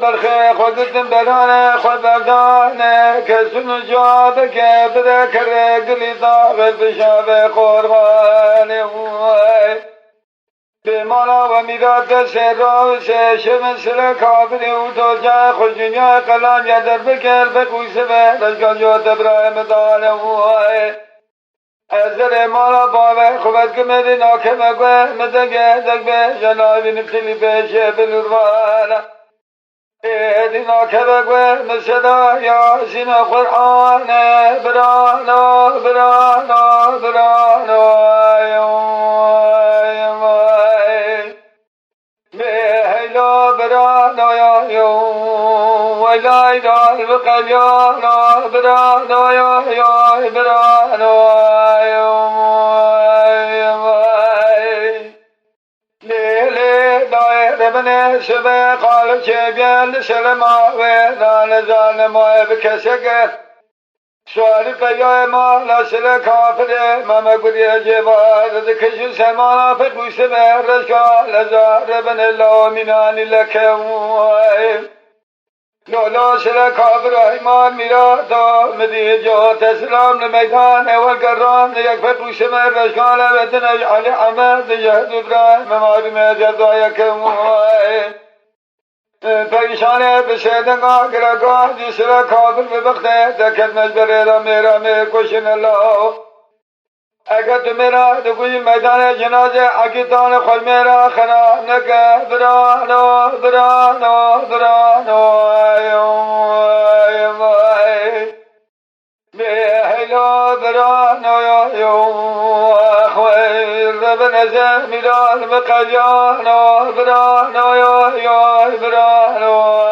برخی خودتن برانه خود بردانه کسون جاب که بده کره گلی داغت بشاب قربانه به مالا و میراد سر شمن سر کابری و تو جای خوش دنیا قلان یادر بکر بکویسه به رشگان جو تبرایم دانه ازر مالا باوه خوبت که مدی ناکمه گوه مدنگه دگبه جنابی نفتلی بشه بلوروانه ایدینا کبگوه مسدا یاسین قرآن برانا برانا برانا بهلا برانا یا ولا إله بقليانا برانا یا برانا من شبه قال شبيل سلما وينال ظالما بكسك سؤال بيا ما لا سل كافر ما مقدر جواد ذكش سما فقوس برشا لزار بن الله منان لك لا سل كافر ایمان میرا تا مدی جو تسلام لميدان والقران يكفقوس برشا لبدن علي عمد يهد ابراهيم ما بمجد يكم پریشانه بشیدنگاه گرگاه جسر کافر ببخته دکت مجبره را میرا کشن الله اگر تو میرا دکوی میدان جنازه اکیتان خود میرا خنا نکه برانا برانا برانا بهلا برانا خویر ربن زمیران مقلیانا برانا یا برانا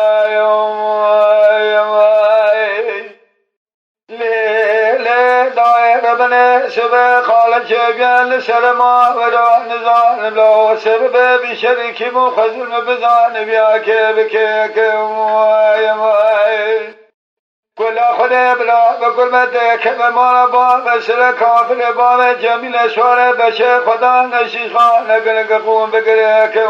لیل دایر ربن سبه خالد شبیل سرما ورا نزان لو سبه بشرکی مخزن بزان بیا که بکه که کلا خدا بلا بکلمت که بمانا با بسر کافر با جمیل شوار بشه خدا نشیش خان نگنگ قوم بگره که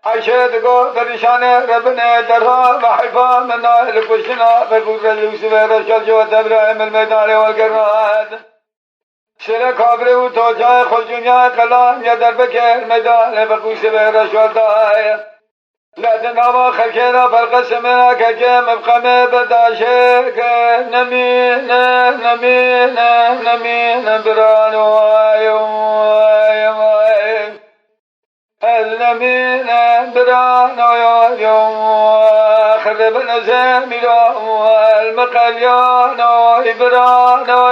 عشد گو پریشان ربنا درها و حفا من نائل کشنا بگو رجوس و رشد جو ابراهیم المیدان والگراد سر کافر و تو جای خوش دنیا قلان یا در بکر میدان بگوس و رشد دای لازم هوا خلکنا فالقسمنا كجام بقم بداشك نمين برانو النمين برانو خرب نزامي المقليانو برانو